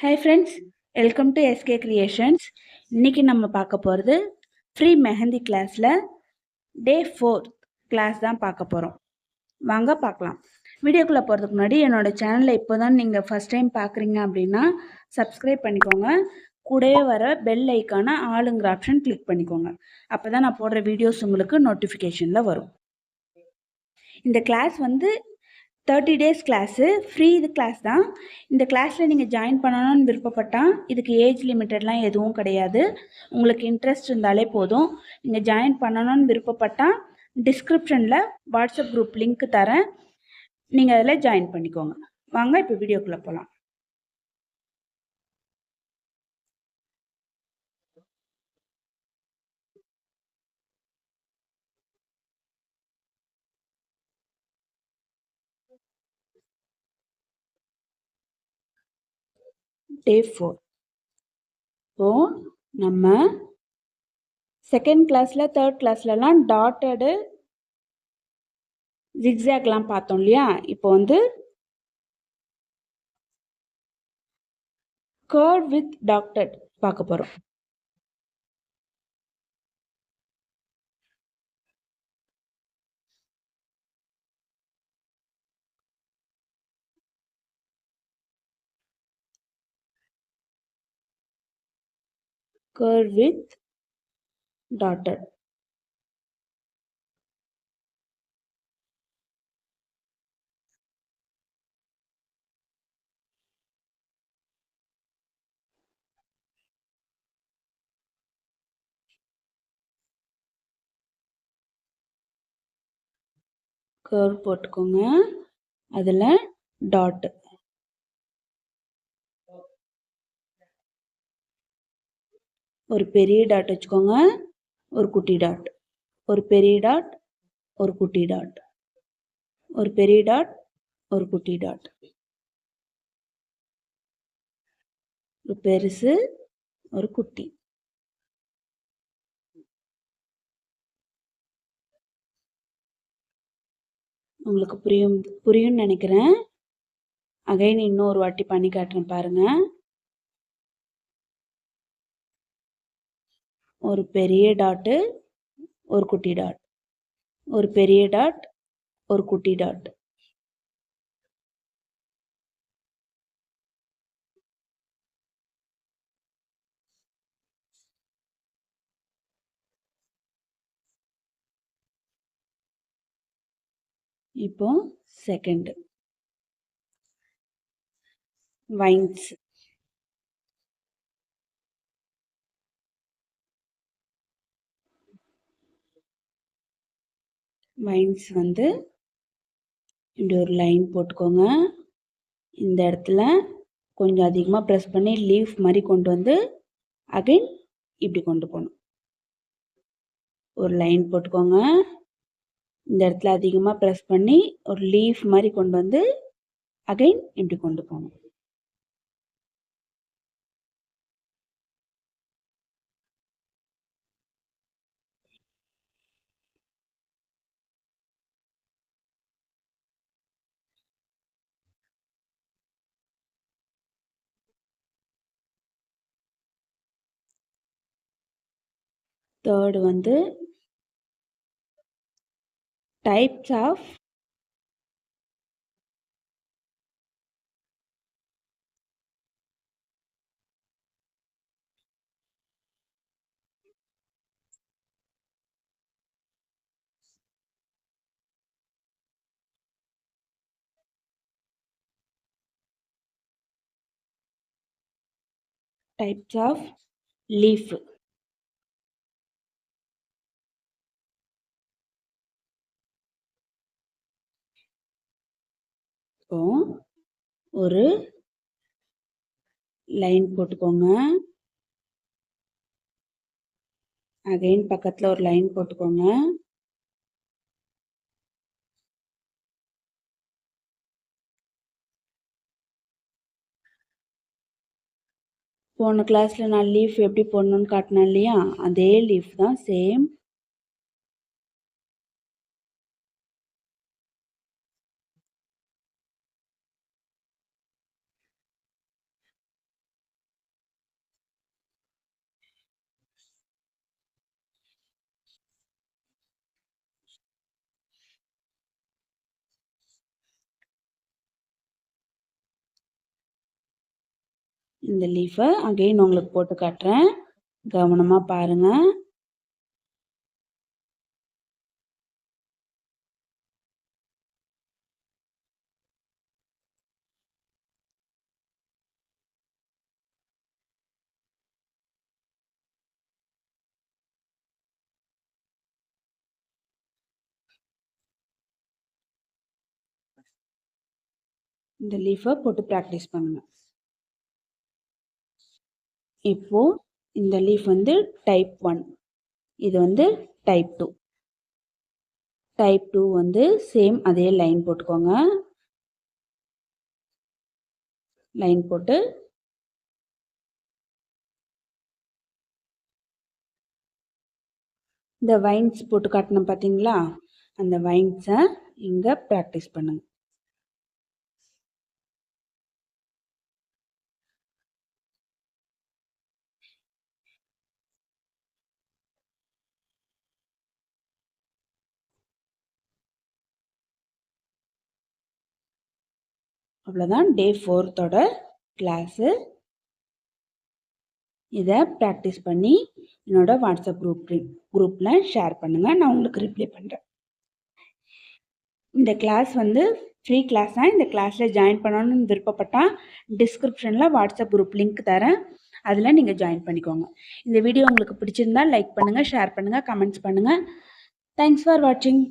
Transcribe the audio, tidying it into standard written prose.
Hi friends, welcome to SK creations. இன்றைக்கி நம்ம பார்க்க போகிறது ஃப்ரீ மெஹந்தி கிளாஸில் டே 4 கிளாஸ் தான் பார்க்க போகிறோம். வாங்க பார்க்கலாம். வீடியோக்குள்ளே போகிறதுக்கு முன்னாடி என்னோடய சேனலை இப்போ தான் நீங்கள் ஃபஸ்ட் டைம் பார்க்குறீங்க அப்படின்னா சப்ஸ்கிரைப் பண்ணிக்கோங்க. கூடவே வர பெல் ஐக்கான ஆளுங்கிற ஆப்ஷன் கிளிக் பண்ணிக்கோங்க. அப்போ தான் நான் போடுற வீடியோஸ் உங்களுக்கு நோட்டிஃபிகேஷனில் வரும். இந்த கிளாஸ் வந்து 30 டேஸ் கிளாஸு, ஃப்ரீ கிளாஸ் தான். இந்த கிளாஸில் நீங்கள் ஜாயின் பண்ணணும்னு விருப்பப்பட்டால் இதுக்கு ஏஜ் லிமிட்டட்லாம் எதுவும் கிடையாது. உங்களுக்கு இன்ட்ரெஸ்ட் இருந்தாலே போதும். நீங்கள் ஜாயின் பண்ணணும்னு விருப்பப்பட்டால் டிஸ்கிரிப்ஷனில் வாட்ஸ்அப் குரூப் லிங்க் தரேன், நீங்கள் அதில் ஜாயின் பண்ணிக்கோங்க. வாங்க இப்போ வீடியோக்குள்ளே போகலாம். டே 4. இப்போது நம்ம செகண்ட் கிளாஸில் தேர்ட் கிளாஸ்லலாம் டாட்டடு ஜிக்ஸாக்லாம் பார்த்தோம் இல்லையா? இப்போ வந்து கர்வ் வித் டாட்டட் பார்க்க போகிறோம். Curve with dotted. கர்வ் போட்டுக்கோங்க, அதில் டாட், ஒரு பெரிய டாட் வச்சுக்கோங்க, ஒரு குட்டி டாட், ஒரு பெரிய டாட், ஒரு குட்டி டாட், ஒரு பெரிய டாட், ஒரு குட்டி டாட், ஒரு பெருசு, ஒரு குட்டி. உங்களுக்கு புரியும்னு நினைக்கிறேன். அகைன் இன்னொரு வாட்டி பண்ணி காட்டுறேன் பாருங்க. ஒரு பெரிய டாட்டு, ஒரு குட்டி டாட், ஒரு பெரிய டாட், ஒரு குட்டி டாட். இப்போ செகண்ட் வைன்ஸ். வைன்ஸ் வந்து இப்படி ஒரு லைன் போட்டுக்கோங்க. இந்த இடத்துல கொஞ்சம் அதிகமாக ப்ரெஸ் பண்ணி லீஃப் மாதிரி கொண்டு வந்து அகைன் இப்படி கொண்டு போகணும். ஒரு லைன் போட்டுக்கோங்க. இந்த இடத்துல அதிகமாக ப்ரெஸ் பண்ணி ஒரு லீஃப் மாதிரி கொண்டு வந்து அகைன் இப்படி கொண்டு போகணும். தேர்டு வந்து டைப்ஸ் ஆஃப் லீஃப். இப்போ ஒரு லைன் போட்டுக்கோங்க, அகைன் பக்கத்தில் ஒரு லைன் போட்டுக்கோங்க. போன கிளாஸில் நான் லீஃப் எப்படி போடணுன்னு காட்டினேன் இல்லையா? அதே லீஃப் தான், சேம். இந்த லீஃபை அகைன் உங்களுக்கு போட்டு காட்டுறேன், கவனமாக பாருங்கள். இந்த லீஃபை போட்டு ப்ராக்டிஸ் பண்ணுங்கள். இப்போ இந்த லீஃப் வந்து டைப் 1, இது வந்து டைப் 2. டைப் 2 வந்து சேம் அதே லைன் போட்டுக்கோங்க. லைன் போட்டு இந்த வைன்ஸ் போட்டு காட்டணும் பார்த்தீங்களா, அந்த வைன்ஸை இங்கே ப்ராக்டிஸ் பண்ணுங்க. அவ்வளோதான் டே 4த்தோட கிளாஸு. இதை ப்ராக்டிஸ் பண்ணி என்னோட வாட்ஸ்அப் குரூப்பில் ஷேர் பண்ணுங்கள், நான் உங்களுக்கு ரிப்ளை பண்ணுறேன். இந்த கிளாஸ் வந்து ஃப்ரீ கிளாஸ் தான். இந்த கிளாஸில் ஜாயின் பண்ணணும்னு விருப்பப்பட்டால் டிஸ்கிரிப்ஷனில் வாட்ஸ்அப் குரூப் லிங்க் தரேன், அதில் நீங்கள் ஜாயின் பண்ணிக்கோங்க. இந்த வீடியோ உங்களுக்கு பிடிச்சிருந்தால் லைக் பண்ணுங்கள், ஷேர் பண்ணுங்கள், கமெண்ட்ஸ் பண்ணுங்கள். தேங்க்ஸ் ஃபார் வாட்சிங்.